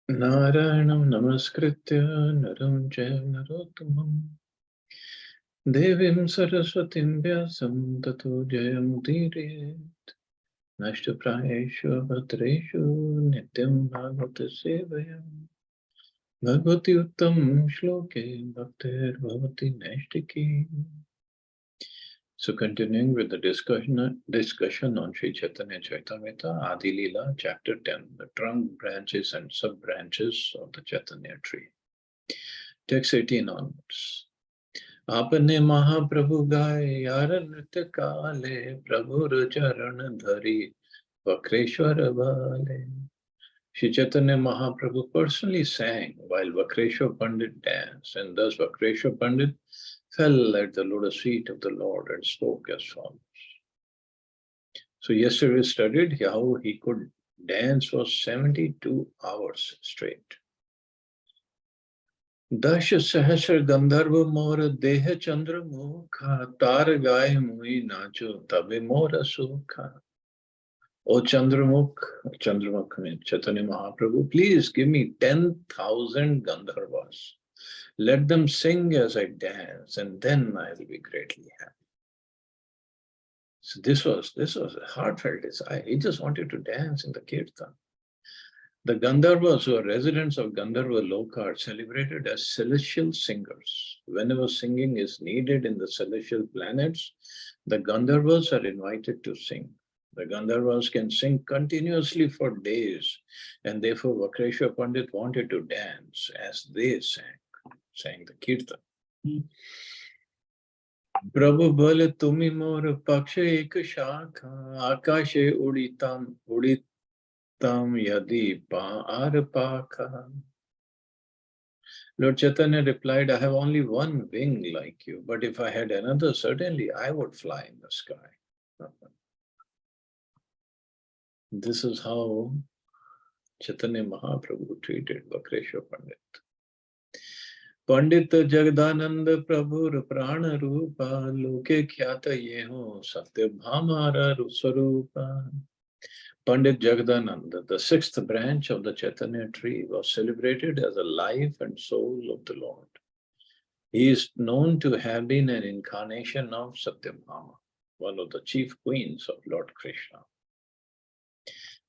Narayanam namaskritya naram chaiva narottamam devim saraswatim vyasam tato jayamudire nashtaprayeshu bhatreshu nityam bhagavata sevayam bhagavati uttam shloke bhaktir bhavati naistiki. So continuing with the discussion on Sri Chaitanya Charitamrita, Adi Lila, chapter 10, the trunk, branches and sub-branches of the Chaitanya tree. Text 18 onwards. आपने महाप्रभु गाय यार नृत्य काले प्रभुर चरण धरी वक्रेश्वर बाले. Sri Chaitanya Mahaprabhu personally sang while Vakreshwar Pandit danced, and thus Vakreshwar Pandit fell at the lotus feet of the Lord and spoke as follows. So yesterday we studied how he could dance for 72 hours straight. दश सहस्र गंधर्व मोर देह चंद्र मुखा तार गाय मुई नाचो तबे मोर सुखा. O Chandramukh means Chaitanya Mahaprabhu, please give me 10,000 Gandharvas. Let them sing as I dance, and then I will be greatly happy. So this was a heartfelt desire. He just wanted to dance in the kirtan. The Gandharvas, who are residents of Gandharva Loka, are celebrated as celestial singers. Whenever singing is needed in the celestial planets, the Gandharvas are invited to sing. The Gandharvas can sing continuously for days, and therefore Vakreshwar Pandit wanted to dance as they sang the kirtan. Prabhu bole tumi mor pakshe ek shakha, akashe uditam yadi pakha. Lord Chaitanya replied, I have only one wing like you, but if I had another, certainly I would fly in the sky. This is how Chaitanya Mahaprabhu treated Vakreshwar Pandit. Pandit Jagdananda Prabhu Prana Rupa Loke Khyata Yeho Satya Bhamara Swarupa. Pandit Jagdananda, the sixth branch of the Chaitanya tree, was celebrated as the life and soul of the Lord. He is known to have been an incarnation of Satyabhama, one of the chief queens of Lord Krishna.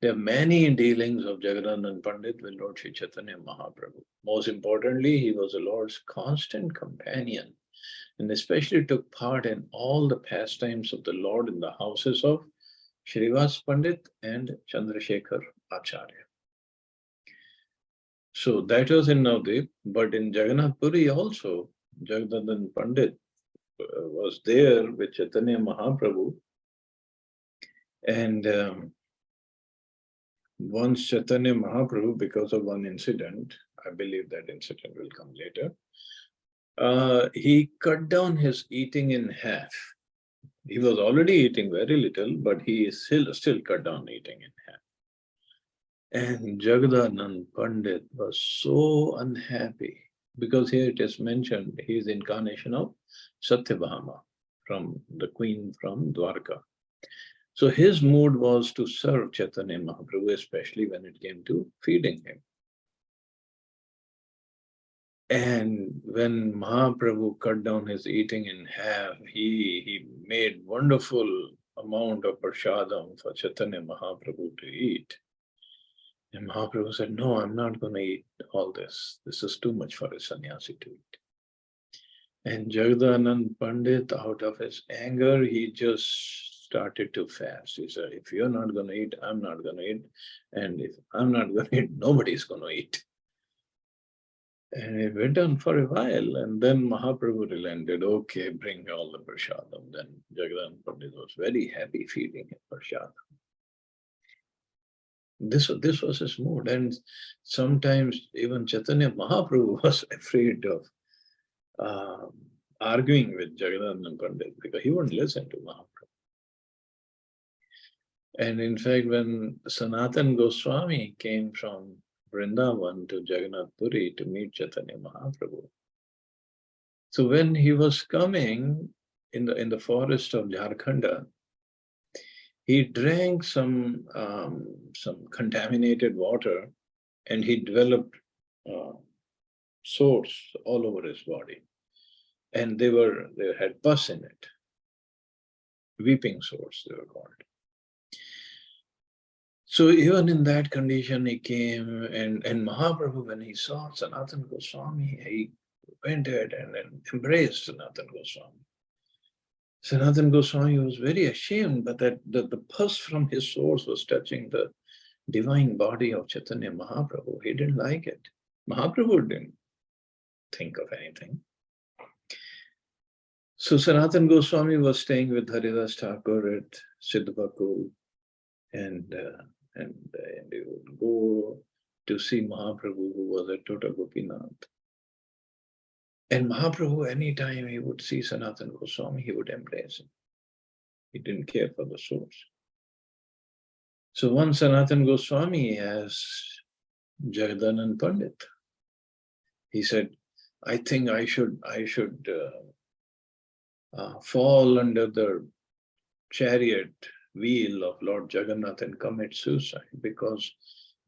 There are many dealings of Jagdananda Pandit with Lord Sri Chaitanya Mahaprabhu. Most importantly, he was the Lord's constant companion and especially took part in all the pastimes of the Lord in the houses of Shrivas Pandit and Chandrasekhar Acharya. So that was in Navadvip, but in Jagannath Puri also, Jagdananda Pandit was there with Chaitanya Mahaprabhu. And once Chaitanya Mahaprabhu, because of one incident, I believe that incident will come later, he cut down his eating in half. He was already eating very little, but he still cut down eating in half. And Jagdanand Pandit was so unhappy because here it is mentioned he is the incarnation of Satyabhama, from the queen from Dwarka. So his mood was to serve Chaitanya Mahaprabhu, especially when it came to feeding him. And when Mahaprabhu cut down his eating in half, he made wonderful amount of prasadam for Chaitanya Mahaprabhu to eat. And Mahaprabhu said, no, I'm not going to eat all this. This is too much for a sannyasi to eat. And Jagdanand Pandit, out of his anger, he just started to fast. He said, if you're not going to eat, I'm not going to eat. And if I'm not going to eat, nobody's going to eat. And it went on for a while. And then Mahaprabhu relented, okay, bring all the prasadam. Then Jagdanand Pandit was very happy feeding him prasadam. This was his mood, and sometimes even Chaitanya Mahaprabhu was afraid of arguing with Jagdananda Pandit because he wouldn't listen to Mahaprabhu. And in fact, when Sanatan Goswami came from Vrindavan to Jagannath Puri to meet Chaitanya Mahaprabhu, so when he was coming in the forest of Jharkhanda, he drank some contaminated water, and he developed sores all over his body, and they had pus in it. Weeping sores, they were called. So even in that condition, he came, and Mahaprabhu, when he saw Sanatana Goswami, he went ahead and embraced Sanatana Goswami. Sanatana Goswami was very ashamed that the pus from his sores was touching the divine body of Chaitanya Mahaprabhu. He didn't like it. Mahaprabhu didn't think of anything. So Sanatana Goswami was staying with Haridas Thakur at Siddhapakul, and he would go to see Mahaprabhu, who was at Tota Gopinath. And Mahaprabhu, anytime he would see Sanatana Goswami, he would embrace him. He didn't care for the source. So once Sanatana Goswami asked Jagadanand Pandit, he said, I think I should fall under the chariot wheel of Lord Jagannath and commit suicide, because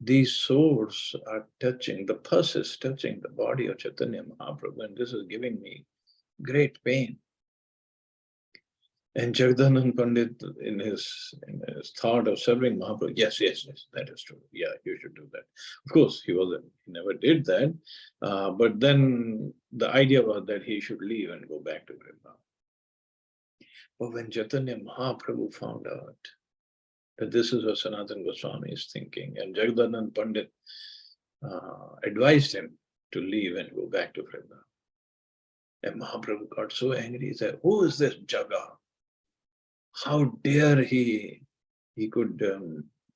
these sores are touching, the pus is touching the body of Chaitanya Mahaprabhu, and this is giving me great pain. And Jagadanand Pandit, in his thought of serving Mahaprabhu, yes, that is true. Yeah, you should do that. Of course, he never did that. But then the idea was that he should leave and go back to Vrindavan. But when Chaitanya Mahaprabhu found out that this is what Sanatana Goswami is thinking, and Jagadanand Pandit advised him to leave and go back to Vrindavan, and Mahaprabhu got so angry, he said, who is this Jaga? How dare he could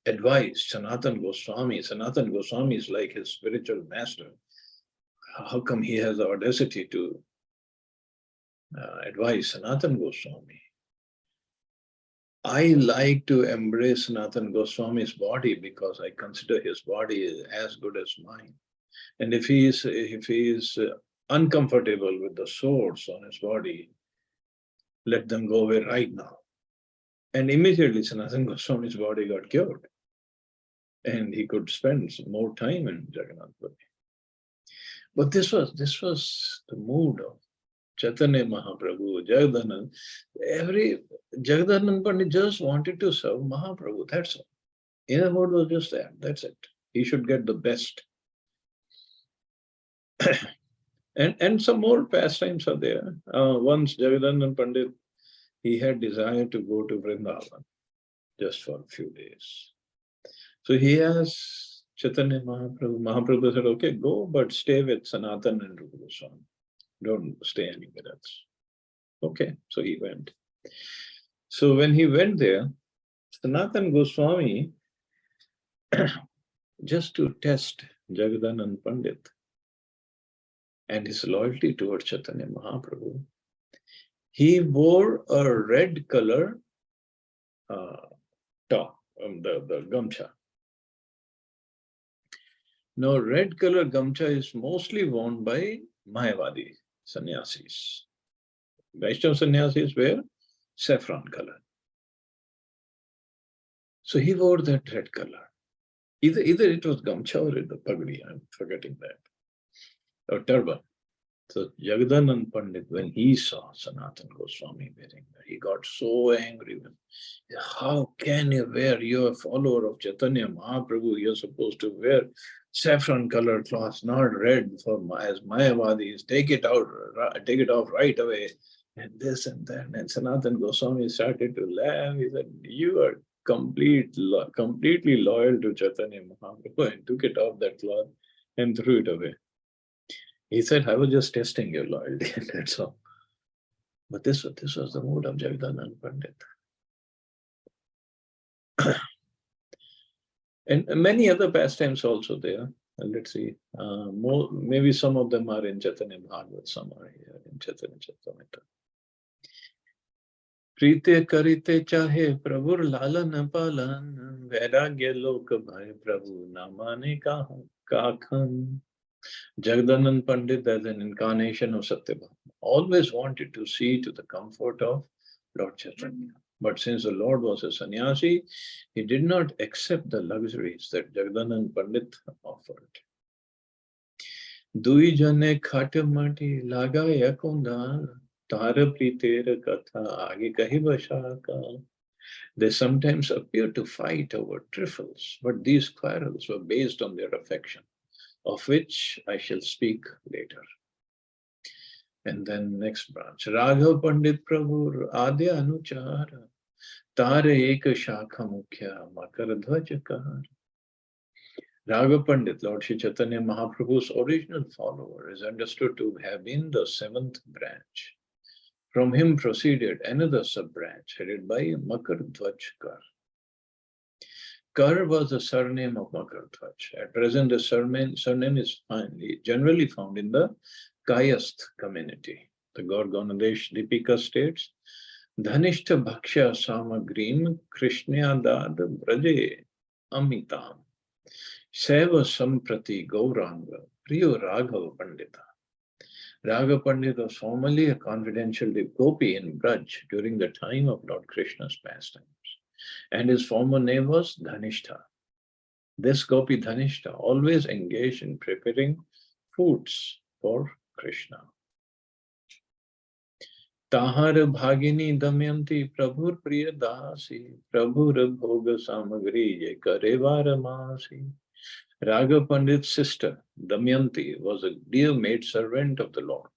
advise Sanatana Goswami. Sanatana Goswami is like his spiritual master. How come he has the audacity to advise Sanatana Goswami? I like to embrace Sanatana Goswami's body because I consider his body as good as mine. And if he is uncomfortable with the sores on his body, let them go away right now. And immediately Sanatana Goswami's body got cured, and he could spend some more time in Jagannath Puri. But this was the mood of Chaitanya Mahaprabhu, Jagadanand. Jagadanand Pandit just wanted to serve Mahaprabhu, that's all. Inner mood was just that, that's it. He should get the best. and some more pastimes are there. Once Jagadanand Pandit, he had desire to go to Vrindavan just for a few days. So he asked Chaitanya Mahaprabhu. Mahaprabhu said, okay, go, but stay with Sanatana and Rupa Goswami. Don't stay anywhere else. Okay, so he went. So when he went there, Sanatana Goswami, just to test Jagadanand Pandit and his loyalty towards Chaitanya Mahaprabhu, he wore a red color top, the gamcha. Now, red color gamcha is mostly worn by Mayavadi sannyasis. Vaishnava sannyasis wear saffron color. So he wore that red color. Either it was gamcha or the pagdi, I'm forgetting that, or turban. So Jagadanand Pandit, when he saw Sanatana Goswami wearing that, he got so angry. How can you wear? You're a follower of Chaitanya Mahaprabhu. You're supposed to wear saffron colored cloths, not red as Mayavadis. Take it off right away. And this and that. And Sanatana Goswami started to laugh. He said, you are completely loyal to Chaitanya Mahaprabhu, and took it off that cloth and threw it away. He said, I was just testing your loyalty, and that's all. But this was the mood of Jagadanand Pandit. And many other pastimes also there. Let's see. Maybe some of them are in Chaitanya Bhagavad, some are here in Chaitanya Charitamrita. Prite karite chahe prabhur lalan palan, vairagya lok bhai prabhu namane kakhan. Jagadanand Pandit, as an incarnation of Satyabhama, always wanted to see to the comfort of Lord Chaitanya. But since the Lord was a sannyasi, he did not accept the luxuries that Jagdanand Pandit offered. Dui jane khate mati laga yakunda tara pritera katha age kahi bashaka. They sometimes appear to fight over trifles, but these quarrels were based on their affection, of which I shall speak later. And then next branch. Raghav Pandit Prabhu Adya Anuchara Tare Eka Shakha Mukhya Makar Dhvajakar. Raghav Pandit, Lord Shri Chaitanya Mahaprabhu's original follower, is understood to have been the seventh branch. From him proceeded another sub-branch headed by Makar Dhvajkar. Kar was the surname of Makar Dhvaj. At present, the surname is generally found in the Kayasth community. The Gorgonadesh Deepika states, Dhanishta Bhaksha Samagrim Krishnayadad Braje Amitam Seva Samprati Gauranga Priyo Raghava Pandita. Raghava Pandit was formerly a confidential gopi in Braj during the time of Lord Krishna's pastimes, and his former name was Dhanishta. This gopi Dhanishta always engaged in preparing foods for Krishna. Tahar Bhagini Damyanti Prabhur Priya Dasi Prabhur Bhoga Samagri Je Karevara Masi. Raghav Pandit's sister Damyanti was a dear maidservant of the Lord.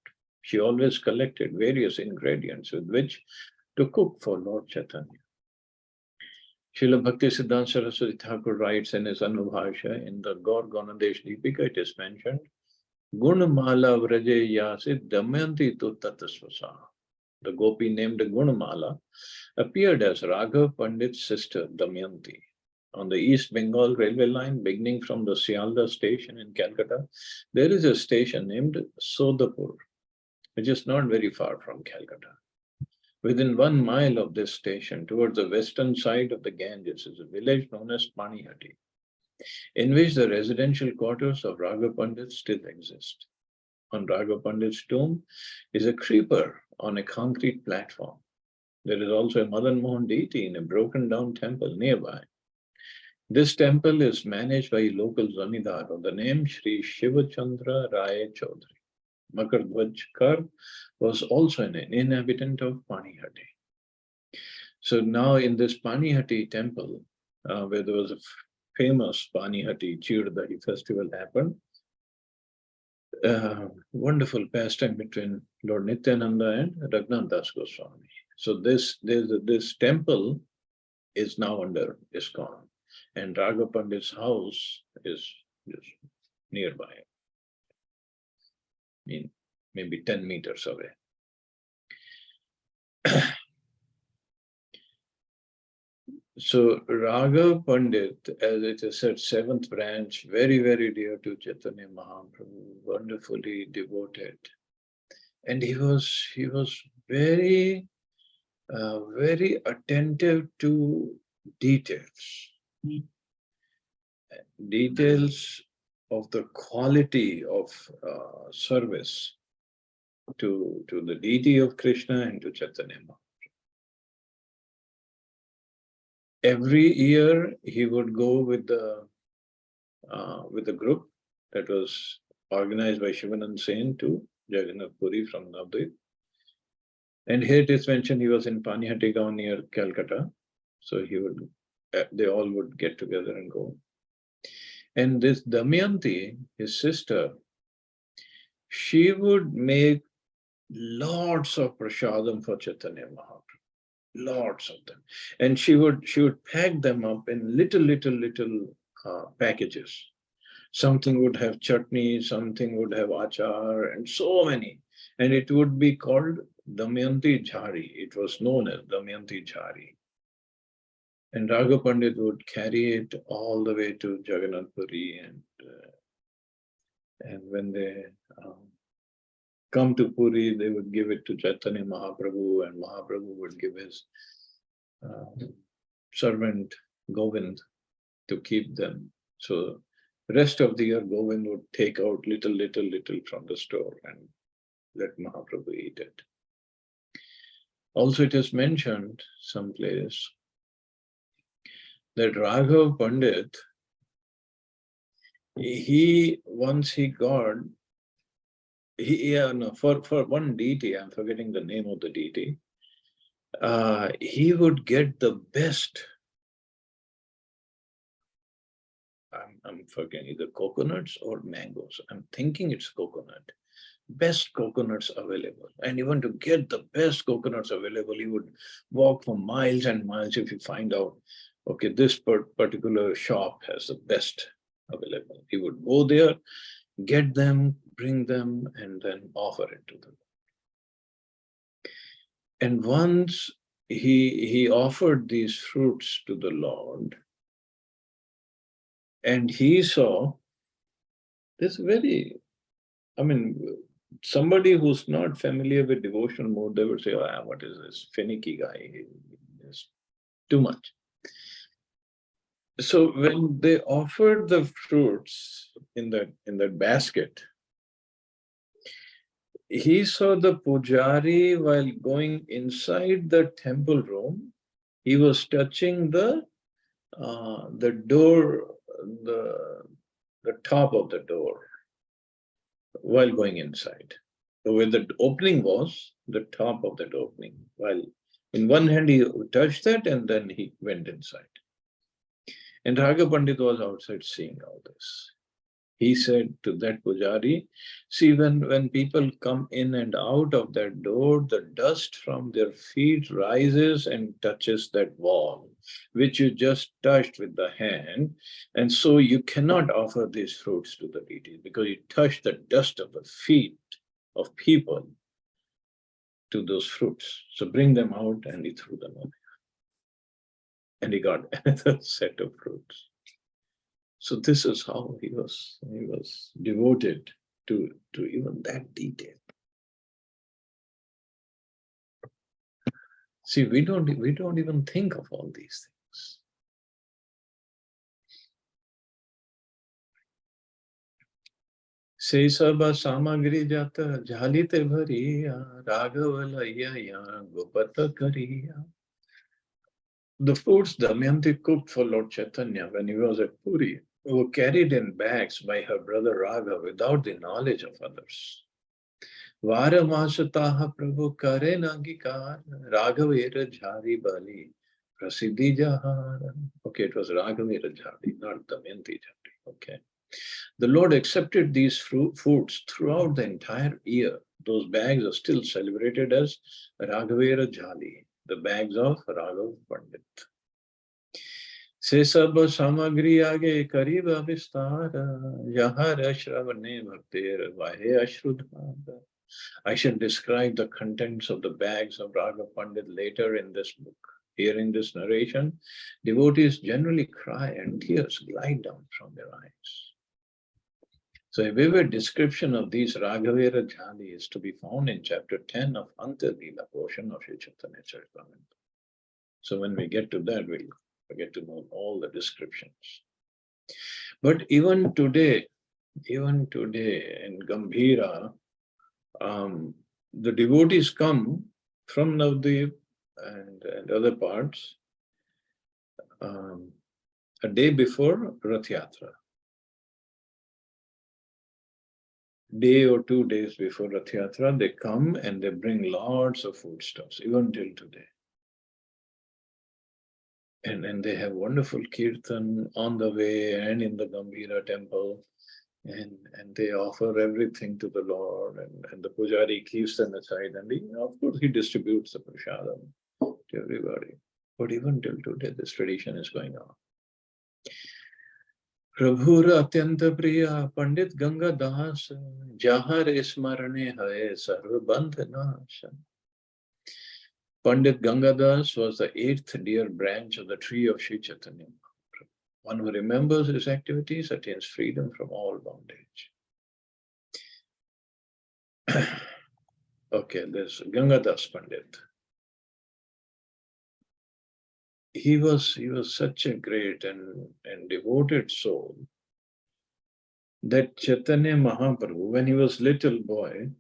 She always collected various ingredients with which to cook for Lord Chaitanya. Srila Bhaktisiddhanta Saraswati Thakur writes in his Anubhasha in the Gorgonadesh Deepika, it is mentioned, Gunamala Vraje Yasit Damyanti tu Tatasvasa. The gopi named Gunamala appeared as Raghav Pandit's sister Damyanti. On the East Bengal railway line, beginning from the Sialda station in Calcutta, there is a station named Sodapur, which is not very far from Calcutta. Within 1 mile of this station, towards the western side of the Ganges, is a village known as Panihati, in which the residential quarters of Raghav Pandit still exist. On Raghav Pandit's tomb is a creeper on a concrete platform. There is also a Madan Mohan deity in a broken down temple nearby. This temple is managed by a local zamindar of the name Sri Shivachandra Rai Chaudhary. Makar Dhvajkar was also an inhabitant of Panihati. So now in this Panihati temple, where there was a famous Panihati Chirdahi festival happened, wonderful pastime between Lord Nityananda and Raghunath Das Goswami. So this temple is now under ISKCON, and Raghav Pandit's house is just nearby. I mean, maybe 10 meters away. So Raghav Pandit, as it is said, seventh branch, very, very dear to Chaitanya Mahaprabhu, wonderfully devoted. And he was very, very attentive to details. Details of the quality of service to the deity of Krishna and to Chaitanya Mahaprabhu. Every year he would go with the group that was organized by Shivanand Sen to Jagannath Puri from Navadvip. And here it is mentioned he was in Panihati Gaon near Calcutta. So they all would get together and go. And this Damayanti, his sister, she would make lots of prasadam for Chaitanya Mahaprabhu. Lots of them, and she would pack them up in little packages. Something would have chutney, something would have achar, and so many. And it would be called Damayanti Jhari. It was known as Damayanti Jhari. And Raghav Pandit would carry it all the way to Jagannath Puri, and when they come to Puri, they would give it to Chaitanya Mahaprabhu, and Mahaprabhu would give his servant Govind to keep them. So rest of the year, Govind would take out little from the store and let Mahaprabhu eat it. Also, it is mentioned someplace that Raghav Pandit, once he got, for one deity, I'm forgetting the name of the deity, he would get the best, I'm forgetting, either coconuts or mangoes. I'm thinking it's coconut. Best coconuts available. And even to get the best coconuts available, he would walk for miles and miles if you find out, okay, this particular shop has the best available. He would go there, get them, bring them, and then offer it to them. And once he offered these fruits to the Lord, and he saw this very, I mean, somebody who's not familiar with devotional mode, they would say, oh, what is this finicky guy? It's too much. So when they offered the fruits in that basket, he saw the pujari while going inside the temple room. He was touching the door, the top of the door while going inside. So where the opening was, the top of that opening. While in one hand he touched that and then he went inside. And Raghav Pandit was outside seeing all this. He said to that pujari, see, when people come in and out of that door, the dust from their feet rises and touches that wall, which you just touched with the hand. And so you cannot offer these fruits to the deity because you touched the dust of the feet of people to those fruits. So bring them out, and he threw them away. And he got another set of fruits. So this is how he was devoted to even that detail. See, we don't even think of all these things. Se sabha samagri jata jhalite bhariya raghavalaya gopata kariya. The fruits Damayanti cooked for Lord Chaitanya when he was at Puri were carried in bags by her brother Raghav without the knowledge of others. Varamasataha Prabhu Kare Nangikar Raghavera Jhari Bali Prasiddhi Jahara. Okay, it was Raghavera Jhari, not Damayanti Jhari. Okay. The Lord accepted these foods throughout the entire year. Those bags are still celebrated as Raghavera Jhali, the bags of Raghav Pandit. Se sab samagri aage karib avistar yahar ashravane bhaktir vahe ashrudhara. I shall describe the contents of the bags of Raghav Pandit later in this book. Here in this narration, devotees generally cry and tears glide down from their eyes. So a vivid description of these Raghavera Jhali is to be found in chapter 10 of Adi Lila portion of Sri Chaitanya Charitamrita. So when we get to that, we'll get to know all the descriptions. But even today in Gambhira, the devotees come from Navdeep and other parts a day before Rath Yatra. Day or 2 days before Rath Yatra, they come and they bring lots of foodstuffs, even till today. And they have wonderful kirtan on the way and in the Gambhira temple. And they offer everything to the Lord, and the pujari keeps them aside, and of course he distributes the prasadam to everybody. But even till today, this tradition is going on. Prabhura Atyanta Priya Pandit Ganga Das Jahar Smarane Hai Sarva Bandhanasha. Pandit Gangadas was the 8th dear branch of the tree of Sri Chaitanya. One who remembers his activities attains freedom from all bondage. Okay, there's Gangadas Pandit. He was such a great and devoted soul that Chaitanya Mahaprabhu, when he was little boy,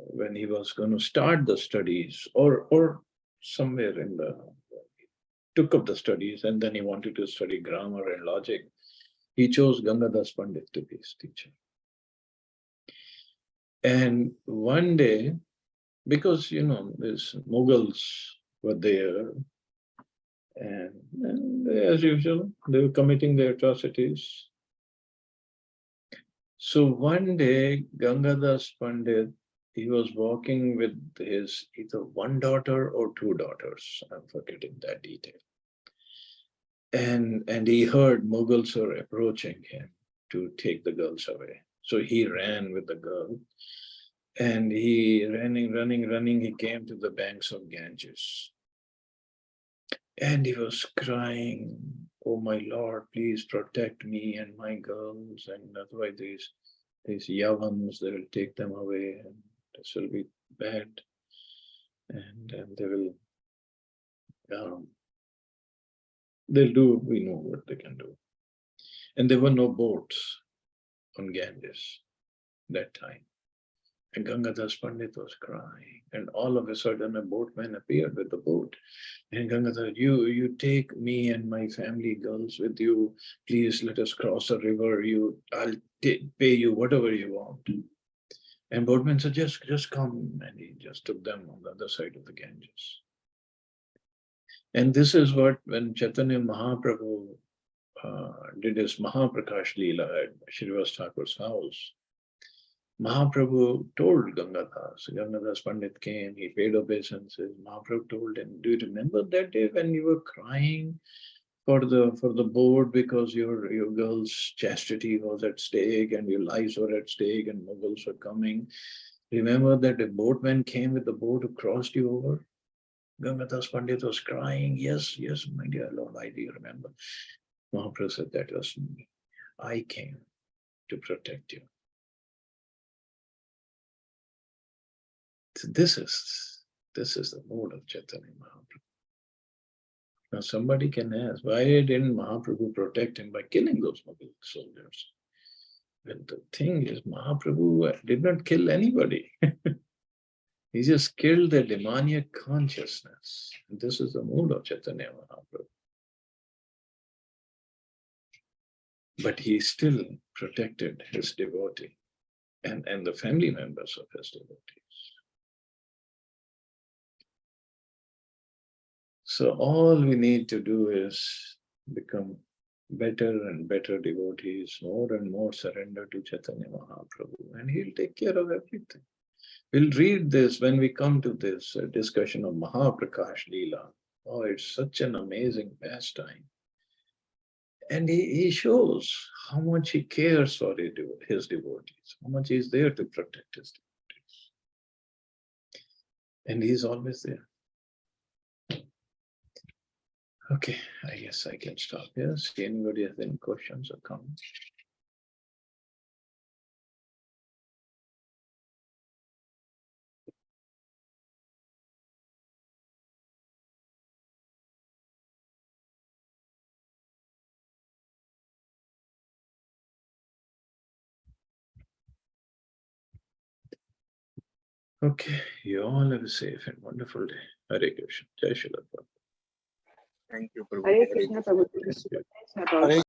when he was going to start the studies, or somewhere in the, took up the studies, and then he wanted to study grammar and logic, he chose Gangadas Pandit to be his teacher. And one day, because these Mughals were there, and as usual, they were committing their atrocities. So one day, Gangadas Pandit, he was walking with his either one daughter or two daughters. I'm forgetting that detail. And he heard Mughals were approaching him to take the girls away. So he ran with the girl, and he running, he came to the banks of Ganges. And he was crying, "Oh my Lord, please protect me and my girls, and otherwise these Yavans, they will take them away, and this will be bad. And they will, they'll do, we know what they can do." And there were no boats on Ganges that time. And Gangadas Pandit was crying. And all of a sudden, a boatman appeared with the boat. And Gangadas, you take me and my family girls with you. Please let us cross the river. I'll pay you whatever you want. And boatman said, just come. And he just took them on the other side of the Ganges. And this is what, when Chaitanya Mahaprabhu did his Mahaprakash Lila at Shrivas Thakur's house, Mahaprabhu told Gangadas Pandit came, he paid obeisances. Mahaprabhu told him, "Do you remember that day when you were crying for the board because your girl's chastity was at stake and your lives were at stake and Mughals were coming? Remember that a boatman came with the boat who crossed you over?" Gangadas Pandit was crying. Yes, my dear Lord, I do remember." Mahaprabhu said, "That was me. I came to protect you." So this is the mode of Chaitanya Mahaprabhu. Now somebody can ask, why didn't Mahaprabhu protect him by killing those Mughal soldiers? Well, the thing is, Mahaprabhu did not kill anybody. He just killed the demoniac consciousness. And this is the mood of Chaitanya Mahaprabhu. But he still protected his devotee and the family members of his devotees. So all we need to do is become better and better devotees, more and more surrender to Chaitanya Mahaprabhu, and he'll take care of everything. We'll read this when we come to this discussion of Mahaprakash Lila. Oh, it's such an amazing pastime. And he shows how much he cares for his devotees, how much he's there to protect his devotees. And he's always there. Okay, I guess I can stop here. See anybody has any questions or comments? Okay, you all have a safe and wonderful day. Hare Krishna. Jai Shri Prabhupada. Thank you, Prabhu. Hare Krishna, Prabhu. Thank you. Hare